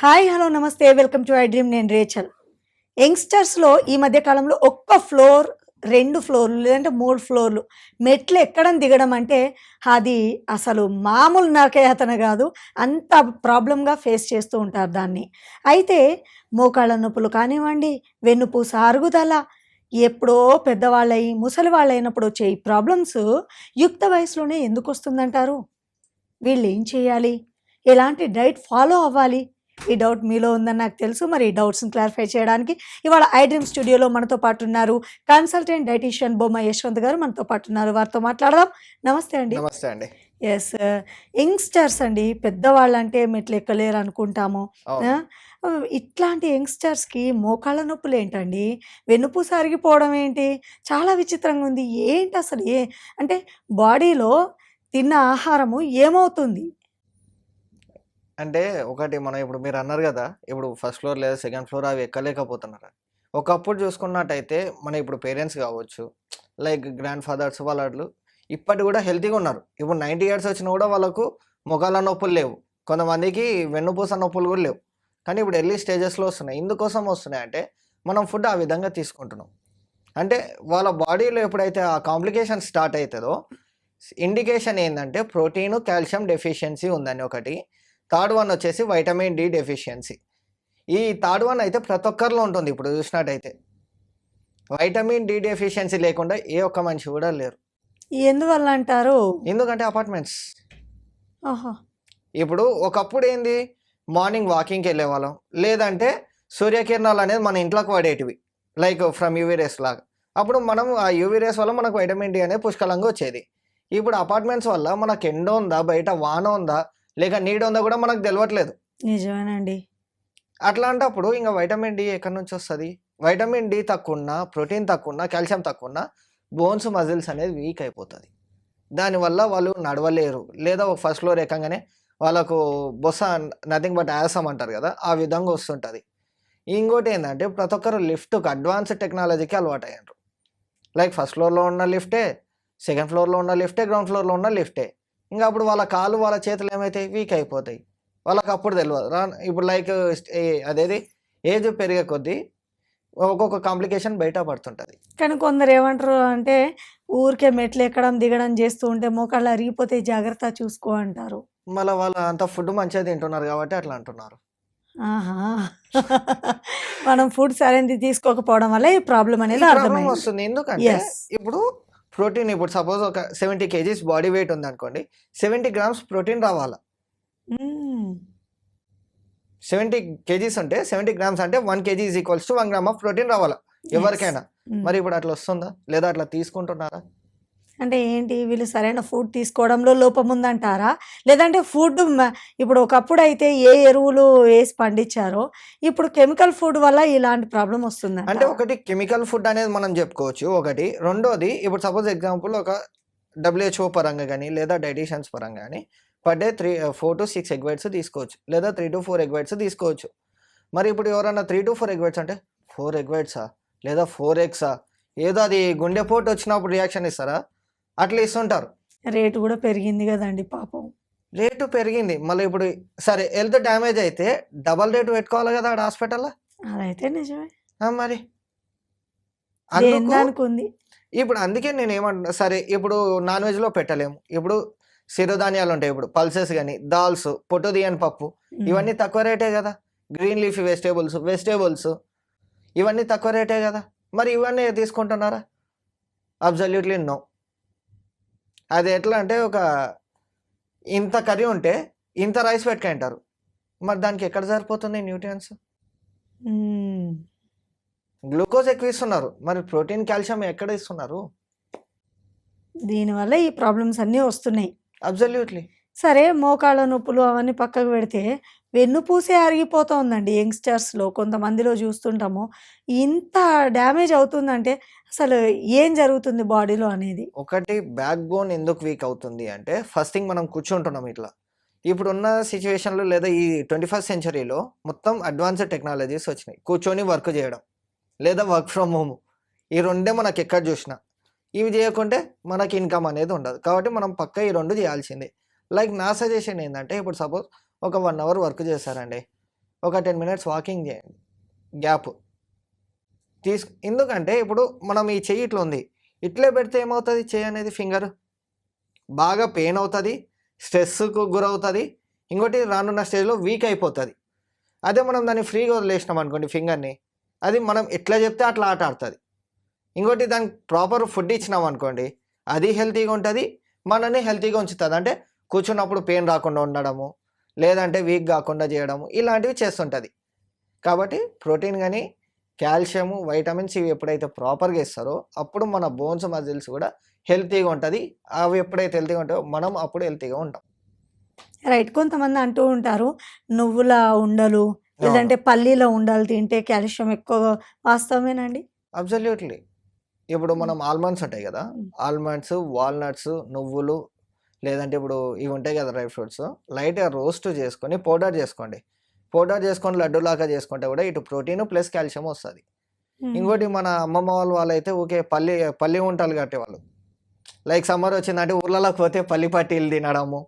Hi hello నమస్తే welcome to I dream. నేను Rachel. యంగ్స్టర్స్లో ఈ మధ్య కాలంలో ఒక్క ఫ్లోర్, రెండు ఫ్లోర్లు లేదంటే మూడు ఫ్లోర్లు మెట్లు ఎక్కడం దిగడం అంటే అది అసలు మామూలు నరకయాతన కాదు. అంత ప్రాబ్లంగా ఫేస్ చేస్తూ ఉంటారు దాన్ని. అయితే మోకాళ్ళ నొప్పులు కానివ్వండి, వెన్నుపూస అరుగుదల, ఎప్పుడో పెద్దవాళ్ళయి ముసలి వాళ్ళైనప్పుడు వచ్చే ఈ ప్రాబ్లమ్స్ యుక్త వయసులోనే ఎందుకు వస్తుందంటారు? వీళ్ళు ఏం చేయాలి? ఎలాంటి డైట్ ఫాలో అవ్వాలి? ఈ డౌట్ మీలో ఉందని నాకు తెలుసు. మరి ఈ డౌట్స్ని క్లారిఫై చేయడానికి ఇవాళ ఐ డ్రీమ్ స్టూడియోలో మనతో పాటు ఉన్నారు కన్సల్టెంట్ డైటీషియన్ బొమ్మ యశ్వంత్ గారు మనతో పాటు ఉన్నారు. వారితో మాట్లాడదాం. నమస్తే అండి. నమస్తే అండి. ఎస్. యంగ్స్టర్స్ అండి, పెద్దవాళ్ళంటే మెట్లు ఎక్కలేరు అనుకుంటాము. అవును. ఇట్లాంటి యంగ్స్టర్స్కి మోకాళ్ళ నొప్పులు ఏంటండి, వెన్నుపూస అరిగిపోవడం ఏంటి, చాలా విచిత్రంగా ఉంది. ఏంటి అసలు అంటే బాడీలో తిన్న ఆహారము ఏమవుతుంది? అంటే ఒకటి మనం ఇప్పుడు మీరన్నారు గదా! ఇప్పుడు ఫస్ట్ ఫ్లోర్ లేదా సెకండ్ ఫ్లోర్ అవి ఎక్కలేకపోతున్నారని. ఒకప్పుడు చూసుకున్నట్టయితే మన ఇప్పుడు పేరెంట్స్ గావచ్చు, లైక్ గ్రాండ్ ఫాదర్స్ వాళ్ళు ఇప్పటికి గూడా హెల్తీగా ఉన్నారు. ఇప్పుడు 90 ఇయర్స్ వచ్చినా గూడా వాళ్ళకు మోకాళ్ళ నొప్పులు లేవు. కొంతమందికి వెన్నుపూస నొప్పులు గూడా లేవు. కానీ ఇప్పుడు ఎర్లీ స్టేజెస్‌లో వస్తున్నాయి. ఎందుకోసం వస్తున్నాయంటే మనం ఫుడ్ ఆ విధంగా తీసుకుంటున్నాం. అంటే వాళ్ళ బాడీలో ఎప్పుడైతే ఆ కాంప్లికేషన్ స్టార్ట్ అయితదో ఇండికేషన్ ఏందంటే ప్రోటీను, కాల్షియం డెఫిషియన్సీ ఉందని ఒకటి. థర్డ్ వన్ వచ్చేసి వైటమిన్ డి డెఫిషియన్సీ. ఈ థర్డ్ వన్ అయితే ప్రతి ఒక్కరిలో ఉంటుంది ఇప్పుడు చూసినట్టయితే. వైటమిన్ డి డెఫిషియన్సీ లేకుండా ఏ ఒక్క మనిషి కూడా లేరు. ఎందువల్ల అంటారు? ఎందుకంటే అపార్ట్మెంట్స్. ఆహా! ఇప్పుడు ఒకప్పుడు ఏంది, మార్నింగ్ వాకింగ్‌కి వెళ్ళేవాళ్ళం. లేదంటే సూర్యకిరణాలు అనేది మన ఇంట్లోకి పడేటివి. లైక్ ఫ్రమ్ యూవీ రేస్ లాగా. అప్పుడు మనం ఆ యూవీ రేస్ వల్ల మనకు వైటమిన్ డి అనేది పుష్కలంగా వచ్చేది. ఇప్పుడు అపార్ట్మెంట్స్ వల్ల మనకు ఎండ ఉందా, బయట వాన ఉందా, లేక నీడ ఉందా కూడా మనకు తెలవట్లేదు. నిజమేనండి. అట్లాంటప్పుడు ఇంక వైటమిన్ డి ఎక్కడి నుంచి వస్తది? వైటమిన్ డి తక్కువున్నా, ప్రోటీన్ తక్కువున్నా, కాల్షియం తక్కువున్నా బోన్స్, మజిల్స్ అనేది వీక్ అయిపోతది. దానివల్ల వాళ్ళు నడవలేరు. లేదా ఒక ఫస్ట్ ఫ్లోర్ ఎక్కంగానే వాళ్ళకు బొస్స నథింగ్ బట్ ఆయాసం అంటారు కదా! ఆ విధంగా వస్తుంటది. ఇంకోటేందంటే ప్రతి ఒక్కరు లిఫ్ట్‌కి అడ్వాన్స్డ్ టెక్నాలజీకి అలవాటయ్యిండ్రు. లైక్ ఫస్ట్ ఫ్లోర్‌లో ఉన్న లిఫ్టే, సెకండ్ ఫ్లోర్‌లో ఉన్న లిఫ్టే, గ్రౌండ్ ఫ్లోర్‌లో ఉన్న లిఫ్టే. ఇంక అప్పుడు వాళ్ళ కాళ్ళు, వాళ్ళ చేతులు ఏమైతాయి? వీక్ అయిపోతాయి. వాళ్ళకప్పుడు తెలవదు. ఇప్పుడు లైక్ అదేది ఏజ్ పెరిగే కొద్దీ ఒక్కొక్క కాంప్లికేషన్ బయట పడుతుంటది. కానీ కొందరు ఏమంటారు అంటే, ఊరికే మెట్లు ఎక్కడం, దిగడం చేస్తూ ఉంటే మోకాళ్ళు అరిగిపోతాయి జాగ్రత్త చూసుకో అంటారు. మళ్ళా వాళ్ళు అంత ఫుడ్ మంచిగా తింటున్నారు కాబట్టి అట్లా అంటున్నారు. ఆహా! మనం ఫుడ్ సరైనది తీసుకోకపోవడం వల్ల ఈ ప్రాబ్లమ్ ఈ అనేది ప్రాబ్లమ్ అర్థమైంది. వస్తుంది. ఎందుకంటే యెస్. ఇప్పుడు ప్రోటీన్ ఇప్పుడు సపోజ్ ఒక 70 కేజీస్ బాడీ వెయిట్ ఉందనుకోండి. 70 గ్రామ్స్ ప్రోటీన్ రావాల. హ్మ్. 70 కేజీస్ ఉంటే 70 గ్రామ్స్ అంటే 1 KG is equals to 1 gram of protein రావాల యెస్. ఎవరికైనా. హ్మ్. మరి ఇప్పుడు అట్లా వస్తుందా? లేదా అట్లా తీసుకుంటున్నారా? అంటే ఏంటి, వీళ్ళు సరైన ఫుడ్ తీసుకోవడంలో లోపం ఉందంటారా? లేదంటే ఇప్పుడు ఒకప్పుడైతే ఏ ఎరువులు ఏసి పండించారో, ఇప్పుడు కెమికల్ ఫుడ్ వల్ల ఇలాంటి ప్రాబ్లమ్ అంటే వస్తుందంటారా? ఒకటి కెమికల్ ఫుడ్ అనేది మనం చెప్పుకోవచ్చు ఒకటి. రెండోది ఇప్పుడు సపోజ్ ఎగ్జాంపుల్ ఒక డబ్ల్యూహెచ్ఓ పరంగా గాని, లేదా డైటీషియన్స్ పరంగా గాని పర్ డే 4-6 ఎగ్ వైట్స్ తీసుకోవచ్చు. లేదా 3-4 ఎగ్ వైట్స్ తీసుకోవచ్చు. మరి ఇప్పుడు ఎవరన్నా 3-4 ఎగ్ వైట్స్ అంటే 4 ఎగ్ వైట్సా? లేదా 4 ఎగ్సా? ఏదో అది గుండెపోటు వచ్చినప్పుడు రియాక్షన్ ఇస్తారా? అట్లా ఇస్తుంటారు. రేటు గూడా పెరిగింది గదండీ పాపం. రేటు పెరిగింది. మళ్ళీ ఇప్పుడు సరే హెల్త్ డ్యామేజ్ అయితే డబల్ రేట్ పెట్టుకోవాలి కదా ఆడ హాస్పిటల్‌లో. అదైతే నిజమే. మరి. దేని అందుకు దానికుంది. ఇప్పుడు అందుకే నేనేమంటున్నా, సరే ఇప్పుడు నాన్ వెజ్‌లో పెట్టలేము. ఇప్పుడు సిరుధాన్యాలుంటాయి ఇప్పుడు పల్సెస్ గాని, దాల్స్, పొట్టు తీయని పప్పు హ్మ్. ఇవన్నీ తక్కువ రేటే గదా! గ్రీన్ లీఫీ వెజిటబుల్స్ ఇవన్నీ తక్కువ రేటే గదా! మరి ఇవన్నీ తీసుకుంటున్నారా? Absolutely no. అది ఎట్లా అంటే ఇంత కర్రీ ఉంటే ఇంత రైస్ పెట్టుకుంటారు. మరి దానికి ఎక్కడ సరిపోతుంది న్యూట్రియంట్స్? హ్మ్. గ్లూకోజ్ ఎక్కువ ఇస్తున్నారు. మరి ప్రోటీన్, కాల్షియం ఎక్కడ ఇస్తున్నారు? దీనివల్ల ఈ ప్రాబ్లమ్స్ అన్నీ వస్తున్నాయి. అబ్సల్యూట్‌లీ. సరే, మోకాళ్ళ నొప్పులు అవన్నీ పక్కకు పెడితే, వెన్నుపూసే అరిగిపోతోందండి యంగ్‌స్టర్స్‌లో. కొంతమందిలో చూస్తుంటాము. ఇంత డ్యామేజ్ అవుతుందంటే అసలు ఏం జరుగుతుంది బాడీలో అనేది? ఒకటి బ్యాక్ బోన్ ఎందుకు వీక్ అవుతుంది అంటే ఫస్ట్ థింగ్ మనం కూర్చుంటున్నాం ఇట్లా. ఇప్పుడున్న సిట్యుయేషన్‌లో లేదా ఈ 21st సెంచరీలో మొత్తం అడ్వాన్స్డ్ టెక్నాలజీస్ వచ్చినాయి. కూర్చొని వర్క్ చేయడం. లేదా వర్క్ ఫ్రమ్ హోమ్. ఈ రెండే మనకెక్కడ జూషినా. ఇవి జేయకుంటే మనకి ఇన్‌కమ్ అనేది ఉండదు. కాబట్టి మనం పక్కా ఈ 2 జేయాల్సిందే. లైక్ నా సజెషన్ ఏందంటే ఇప్పుడు సపోజ్ ఒక 1 అవర్ వర్క్ చేశారండి. ఒక 10 మినిట్స్ వాకింగ్ చేయండి గ్యాప్ ఎందుకంటే ఇప్పుడు మనం ఈ చెయ్యి ఇట్లా ఉంది, ఇట్లే పెడితే ఏమవుతుంది, చెయ్యి అనేది ఫింగర్ బాగా పెయిన్ అవుతుంది, స్ట్రెస్కు గురవుతుంది, ఇంకోటి రానున్న స్టేజ్లో వీక్ అయిపోతుంది. అదే మనం దాన్ని ఫ్రీగా వదిలేసినాం అనుకోండి ఫింగర్ని, అది మనం ఎట్లా చెప్తే అట్లా ఆట ఆడుతుంది. ఇంకోటి దానికి ప్రాపర్ ఫుడ్ ఇచ్చినాం అనుకోండి, అది హెల్తీగా ఉంటుంది, మనని హెల్తీగా ఉంచుతుంది. అంటే కూర్చున్నప్పుడు పెయిన్ రాకుండా ఉండడము, లేదంటే వీక్ కాకుండా చేయడము, ఇలాంటివి చేస్తుంటుంది. కాబట్టి ప్రోటీన్ కానీ కాల్షియము వైటమిన్స్ ఇవి ఎప్పుడైతే ప్రాపర్గా ఇస్తారో అప్పుడు మన బోన్స్ మజిల్స్ కూడా హెల్తీగా ఉంటుంది. అవి ఎప్పుడైతే హెల్తీగా ఉంటాయో మనం అప్పుడు హెల్తీగా ఉంటాం. రైట్. కొంతమంది అంటూ ఉంటారు నువ్వుల ఉండలు లేదంటే పల్లీల ఉండలు తింటే కాల్షియం ఎక్కువ, వాస్తవమేనండి? అబ్సల్యూట్లీ. ఇప్పుడు మనం ఆల్మండ్స్ ఉంటాయి కదా, ఆల్మండ్స్, వాల్నట్స్, నువ్వులు, లేదంటే ఇప్పుడు ఇవి ఉంటాయి కదా డ్రై ఫ్రూట్స్, లైట్గా రోస్ట్ చేసుకొని పౌడర్ చేసుకోండి. పౌడర్ చేసుకొని లడ్డూలాగా చేసుకుంటే కూడా ఇటు ప్రోటీన్ ప్లస్ కాల్షియం వస్తుంది. ఇంకోటి మన అమ్మమ్మ వాళ్ళైతే ఊకే పల్లి ఉంటాలు కట్టేవాళ్ళు. లైక్ సమ్మర్ వచ్చిందంటే ఊర్లలోకి పోతే పల్లి పట్టీలు తినడము,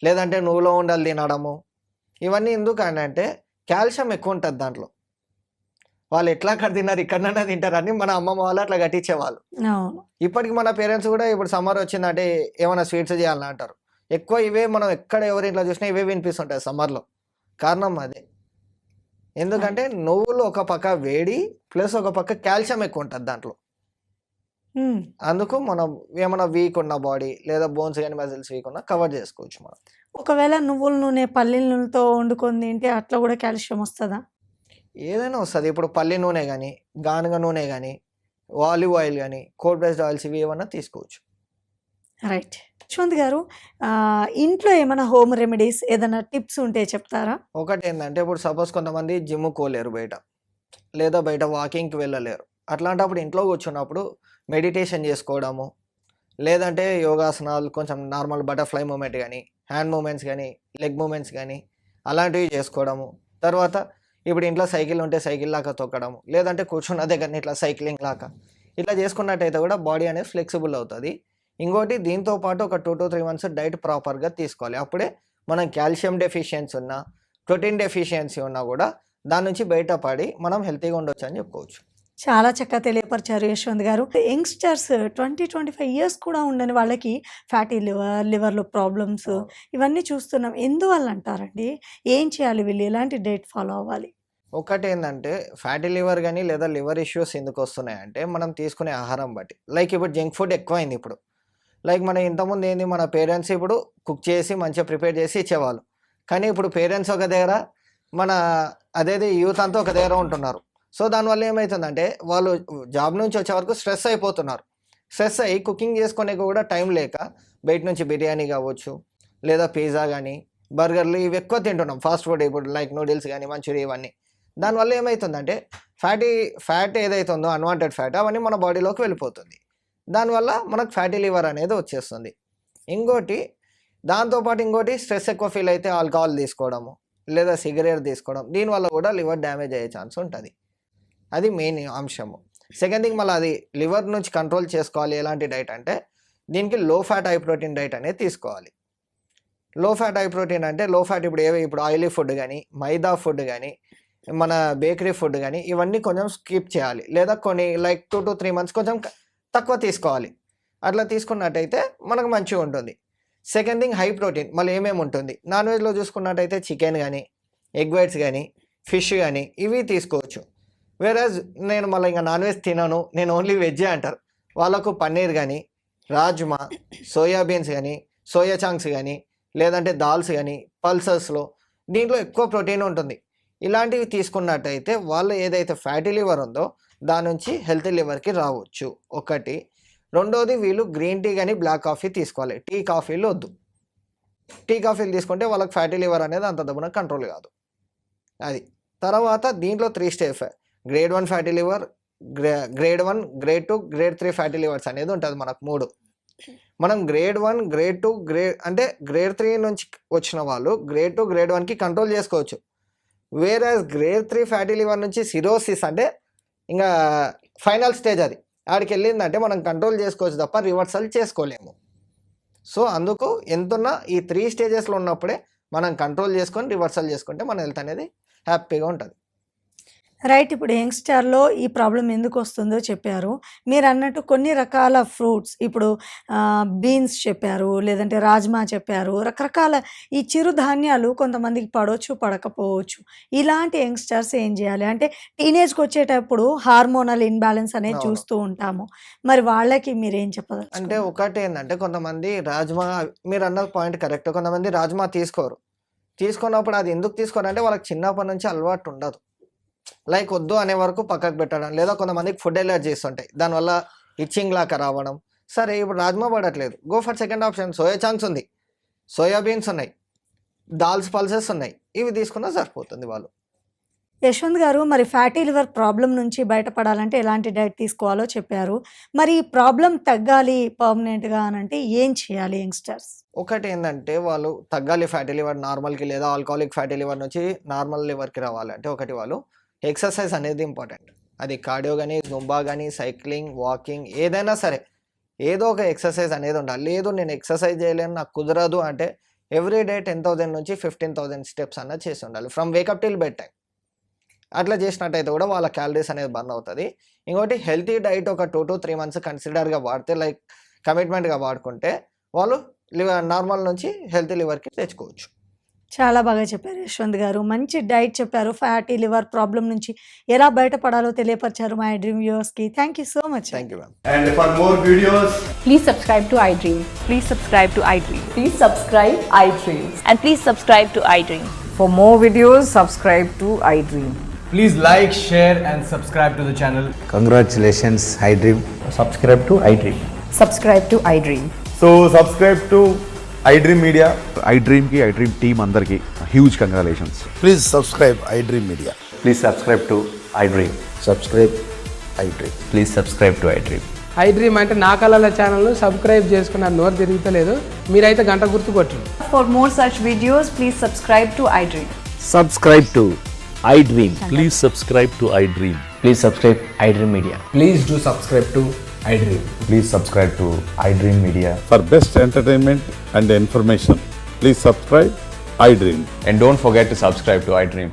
లేదంటే నువ్వులో ఉండలు తినడము, ఇవన్నీ ఎందుకు అంటే కాల్షియం ఎక్కువ ఉంటుంది దాంట్లో. వాళ్ళు ఎట్లా అక్కడ తిన్నారు ఇక్కడన్నా తింటారని మన అమ్మమ్మ వాళ్ళు అట్లా కట్టించేవాళ్ళు. ఇప్పటికి మన పేరెంట్స్ కూడా ఇప్పుడు సమ్మర్ వచ్చిందంటే ఏమైనా స్వీట్స్ చేయాలని అంటారు. ఎక్కువ ఇవే మనం ఎక్కడ ఎవరి ఇంట్లో చూసినా ఇవే వినిపిస్తుంటాయి సమ్మర్లో. కారణం అదే. ఎందుకంటే నువ్వులు ఒక పక్క వేడి ప్లస్ ఒక పక్క కాల్షియం ఎక్కువ ఉంటుంది దాంట్లో. అందుకు మనం ఏమైనా వీక్ ఉన్న బాడీ లేదా బోన్స్ కానీ మజిల్స్ వీక్ ఉన్నా కవర్ చేసుకోవచ్చు మనం. ఒకవేళ నువ్వుల నూనె పల్లీల నూనెతో వండుకొని తింటే అట్లా కూడా కాల్షియం వస్తుందా? ఏదైనా వస్తుంది. ఇప్పుడు పల్లి నూనె కానీ, గానుగ నూనె కానీ, ఆలివ్ ఆయిల్ కానీ, కోల్డ్ ప్రెస్డ్ ఆయిల్స్ ఇవి ఏమన్నా తీసుకోవచ్చు. రైట్. యశ్వంత్ గారు, ఇంట్లో ఏమైనా హోమ్ రెమెడీస్ ఏదైనా టిప్స్ ఉంటే చెప్తారా? ఒకటి ఏంటంటే ఇప్పుడు సపోజ్ కొంతమంది జిమ్ కోలేరు బయట, లేదా బయట వాకింగ్కి వెళ్ళలేరు. అట్లాంటప్పుడు ఇంట్లో కూర్చున్నప్పుడు మెడిటేషన్ చేసుకోవడము, లేదంటే యోగాసనాలు కొంచెం నార్మల్ బటర్ఫ్లై మూమెంట్ కానీ, హ్యాండ్ మూమెంట్స్ కానీ, లెగ్ మూమెంట్స్ కానీ అలాంటివి చేసుకోవడము. తర్వాత ఇప్పుడు ఇంట్లో సైకిల్ ఉంటే సైకిల్ లాగా తొక్కడము, లేదంటే కూర్చున్న దగ్గరని ఇట్లా సైక్లింగ్ లాగా ఇట్లా చేసుకున్నట్టయితే కూడా బాడీ అనేది ఫ్లెక్సిబుల్ అవుతుంది. ఇంకోటి దీంతో పాటు ఒక 2 to 3 months డైట్ ప్రాపర్గా తీసుకోవాలి. అప్పుడే మనం కాల్షియం డెఫిషియన్సీ ఉన్నా, ప్రోటీన్ డెఫిషియన్సీ ఉన్నా కూడా దాని నుంచి బయటపడి మనం హెల్తీగా ఉండొచ్చు అని చెప్పుకోవచ్చు. చాలా చక్కగా తెలియపరిచారు యశ్వంత్ గారు. యంగ్స్టర్స్ 20-25 ఇయర్స్ కూడా ఉండని వాళ్ళకి ఫ్యాటీ లివర్లో ప్రాబ్లమ్స్ ఇవన్నీ చూస్తున్నాం. ఎందువల్ల అంటారండి? ఏం చేయాలి వీళ్ళు? ఎలాంటి డైట్ ఫాలో అవ్వాలి? ఒకటి ఏంటంటే ఫ్యాటీ లివర్ కానీ లేదా లివర్ ఇష్యూస్ ఎందుకు వస్తున్నాయంటే మనం తీసుకునే ఆహారం బట్టి. లైక్ ఇప్పుడు జంక్ ఫుడ్ ఎక్కువైంది ఇప్పుడు. లైక్ మన ఇంతకుముందు ఏంది, మన పేరెంట్స్ ఇప్పుడు కుక్ చేసి మంచిగా ప్రిపేర్ చేసి ఇచ్చేవాళ్ళు. కానీ ఇప్పుడు పేరెంట్స్ ఒక దగ్గర, మన అదేది యూత్ అంతా ఒక దగ్గర ఉంటున్నారు. సో దానివల్ల ఏమవుతుందంటే వాళ్ళు జాబ్ నుంచి వచ్చే వరకు స్ట్రెస్ అయిపోతున్నారు. స్ట్రెస్ అయ్యి కుకింగ్ చేసుకునే కూడా టైం లేక బయట నుంచి బిర్యానీ కావచ్చు, లేదా పిజ్జా కానీ, బర్గర్లు ఇవి ఎక్కువ తింటున్నాం. ఫాస్ట్ ఫుడ్ ఇప్పుడు లైక్ నూడిల్స్ కానీ, మంచూరియా ఇవన్నీ. దానివల్ల ఏమవుతుందంటే ఫ్యాట్ ఏదైతే ఉందో అన్వాంటెడ్ ఫ్యాట్ అవన్నీ మన బాడీలోకి వెళ్ళిపోతుంది. దానివల్ల మనకు ఫ్యాటీ లివర్ అనేది వచ్చేస్తుంది. ఇంకోటి దాంతోపాటు ఇంకోటి స్ట్రెస్ ఎక్కువ ఫీల్ అయితే ఆల్కహాల్ తీసుకోవడము, లేదా సిగరెట్ తీసుకోవడం, దీనివల్ల కూడా లివర్ డ్యామేజ్ అయ్యే ఛాన్స్ ఉంటుంది. అది మెయిన్ అంశము. సెకండ్ థింగ్, మళ్ళీ అది లివర్ నుంచి కంట్రోల్ చేసుకోవాలి. ఎలాంటి డైట్ అంటే దీనికి లో ఫ్యాట్ హై ప్రోటీన్ డైట్ అనేది తీసుకోవాలి. లో ఫ్యాట్ హై ప్రోటీన్ అంటే లో ఫ్యాట్ ఇప్పుడు ఆయిలీ ఫుడ్ కానీ, మైదా ఫుడ్ కానీ, మన బేకరీ ఫుడ్ కానీ ఇవన్నీ కొంచెం స్కిప్ చేయాలి. లేదా కొన్ని లైక్ 2 to 3 months కొంచెం తక్కువ తీసుకోవాలి. అట్లా తీసుకున్నట్టయితే మనకు మంచిగా ఉంటుంది. సెకండ్ థింగ్, హై ప్రోటీన్ మళ్ళీ ఏమేమి ఉంటుంది. నాన్ వెజ్లో చూసుకున్నట్టయితే చికెన్ కానీ, ఎగ్ వైట్స్ కానీ, ఫిష్ కానీ ఇవి తీసుకోవచ్చు. వేరేజ్ నేను మళ్ళీ ఇంకా నాన్ వెజ్ తినను, నేను ఓన్లీ వెజ్జే అంటారు. వాళ్ళకు పన్నీర్ కానీ, రాజ్మా, సోయాబీన్స్ కానీ, సోయా చాంక్స్ కానీ, లేదంటే దాల్స్ కానీ, పల్సెస్లో దీంట్లో ఎక్కువ ప్రోటీన్ ఉంటుంది. ఇలాంటివి తీసుకున్నట్టయితే వాళ్ళు ఏదైతే ఫ్యాటీ లివర్ ఉందో దాని నుంచి హెల్తీ లివర్కి రావచ్చు. ఒకటి. రెండోది, వీళ్ళు గ్రీన్ టీ కానీ బ్లాక్ కాఫీ తీసుకోవాలి. టీ కాఫీలు వద్దు. టీ కాఫీలు తీసుకుంటే వాళ్ళకి ఫ్యాటీ లివర్ అనేది అంత దబ్బున కంట్రోల్ కాదు. అది తర్వాత దీంట్లో 3 stage: grade 1 fatty liver, grade 1, grade 2, grade 3 fatty levers అనేది ఉంటుంది మనకు 3. మనం గ్రేడ్ 1, గ్రేడ్ 2, గ్రేడ్ 3 నుంచి వచ్చిన వాళ్ళు గ్రేడ్ 2, గ్రేడ్ 1కి కంట్రోల్ చేసుకోవచ్చు. వేరే గ్రేడ్ 3 ఫ్యాటీ లివర్ నుంచి సిరోసిస్ అంటే ఇంకా ఫైనల్ స్టేజ్, అది ఆడికి వెళ్ళిందంటే మనం కంట్రోల్ చేసుకోవచ్చు తప్ప రివర్సల్ చేసుకోలేము. సో అందుకు ఎంతున్నా ఈ 3 స్టేజెస్లో ఉన్నప్పుడే మనం కంట్రోల్ చేసుకొని రివర్సల్ చేసుకుంటే మన హెల్త్ అనేది హ్యాపీగా ఉంటుంది. రైట్. ఇప్పుడు యంగ్‌స్టార్‌లో ఈ ప్రాబ్లమ్ ఎందుకు వస్తుందో చెప్పారు. మీరన్నట్టు కొన్ని రకాల ఫ్రూట్స్ ఇప్పుడు బీన్స్ చెప్పారు, లేదంటే రాజ్మా చెప్పారు. రకరకాల ఈ చిరుధాన్యాలు కొంతమందికి పడొచ్చు, పడకపోవచ్చు. ఇలాంటి యంగ్‌స్టర్స్ ఏం చేయాలి? అంటే టీనేజ్‌కి వచ్చేటప్పుడు హార్మోనల్ ఇంబాలెన్స్ అనేది అవును. చూస్తూ ఉంటాము. మరి వాళ్ళకి మీరేం అంటే చెప్పదలుచుకున్నారు? ఒకటి ఏందంటే కొంతమంది రాజ్మా మీరన్న పాయింట్ కరెక్ట్. కొంతమంది రాజ్మా తీసుకోరు. తీసుకున్నప్పుడు అది ఎందుకు తీసుకోరంటే వాళ్ళకి చిన్నప్పటి నుంచి అలవాటు ఉండదు. లైక్ వద్దు అనే వరకు పక్కకు పెట్టడం. లేదా కొంతమందికి ఫుడ్ ఎలర్జీస్ ఉంటాయి. దానివల్ల ఇచ్చింగ్ లాగా రావడం. సరే ఇప్పుడు రాజ్మా పడట్లేదు. Go for second option soya chunks ఉంది. సోయా బీన్స్ ఉన్నాయి. దాల్స్ పల్సెస్ ఉన్నాయి. ఇవి తీసుకున్నా సరిపోతుంది వాళ్ళు. యశ్వంత్ గారు, మరి ఫ్యాటీ లివర్ ప్రాబ్లమ్ నుంచి బయటపడాలంటే ఎలాంటి డైట్ తీసుకోవాలో చెప్పారు. మరి ఈ ప్రాబ్లమ్ తగ్గాలి పర్మనెంట్‌గా అనంటే ఏం చేయాలి యంగ్‌స్టర్స్? ఒకటి ఏందంటే వాళ్ళు తగ్గాలి ఫ్యాటీ లివర్ నార్మల్‌కి లేదా ఆల్కహాలిక్ ఫ్యాటీ లివర్ నుంచి నార్మల్ లివర్‌కి రావాలంటే ఒకటి వాళ్ళు ఎక్సర్సైజ్ అనేది ఇంపార్టెంట్. అది కార్డియో గాని, జుంబా గాని, సైక్లింగ్, వాకింగ్ ఏదైనా సరే ఏదో ఒక ఎక్సర్సైజ్ అనేది ఉండాలి. లేదు నేను ఎక్సర్సైజ్ చేయలేను నాకు కుదరదు అంటే ఎవ్రీ డే 10,000 నుంచి 15,000 స్టెప్స్ అన్నా చేసి ఉండాలి. From wake up till bed time. అట్లా చేసినట్టయితే కూడా వాళ్ళ క్యాలరీస్ అనేది బర్న్ అవుతుంది. ఇంకోటి హెల్తీ డైట్ ఒక 2 to 3 మంత్స్ కన్సిడర్గా వాడితే లైక్ కమిట్మెంట్గా వాడుకుంటే వాళ్ళు నార్మల్ నుంచి హెల్తీ లివర్కి తెచ్చుకోవచ్చు. చాలా బాగా చెప్పారు యశ్వంత్ గారు. మంచి డైట్ చెప్పారు. ఫ్యాటీ లివర్ ప్రాబ్లమ్ నుంచి ఎలా బయటపడాలో తెలియపరిచారు మా డ్రీమ్ వ్యూవర్స్‌కి. Thank you so much. Thank you ma'am. And for more videos, Please subscribe to iDream. Please subscribe to iDream. Please subscribe iDream. And please subscribe to iDream. For more videos, subscribe to iDream. please like, share, and subscribe to the channel. Congratulations, iDream. subscribe to iDream. Subscribe to iDream. So subscribe to iDream Media. iDream team అందరికి huge congratulations. Please subscribe iDream Media. Please subscribe to iDream. Subscribe iDream. Please subscribe to iDream. iDream అంటే నా కళల ఛానల్ను subscribe చేసుకున్న నోరు తిరుగుతలేదు. మీరైతే గంట గుర్తు కొట్టండి. For more such videos, please subscribe to iDream. Subscribe to iDream. Please subscribe to iDream. Please subscribe iDream Media. Please do subscribe to iDream. Please subscribe to iDream Media. For best entertainment and information, please subscribe iDream. And don't forget to subscribe to iDream.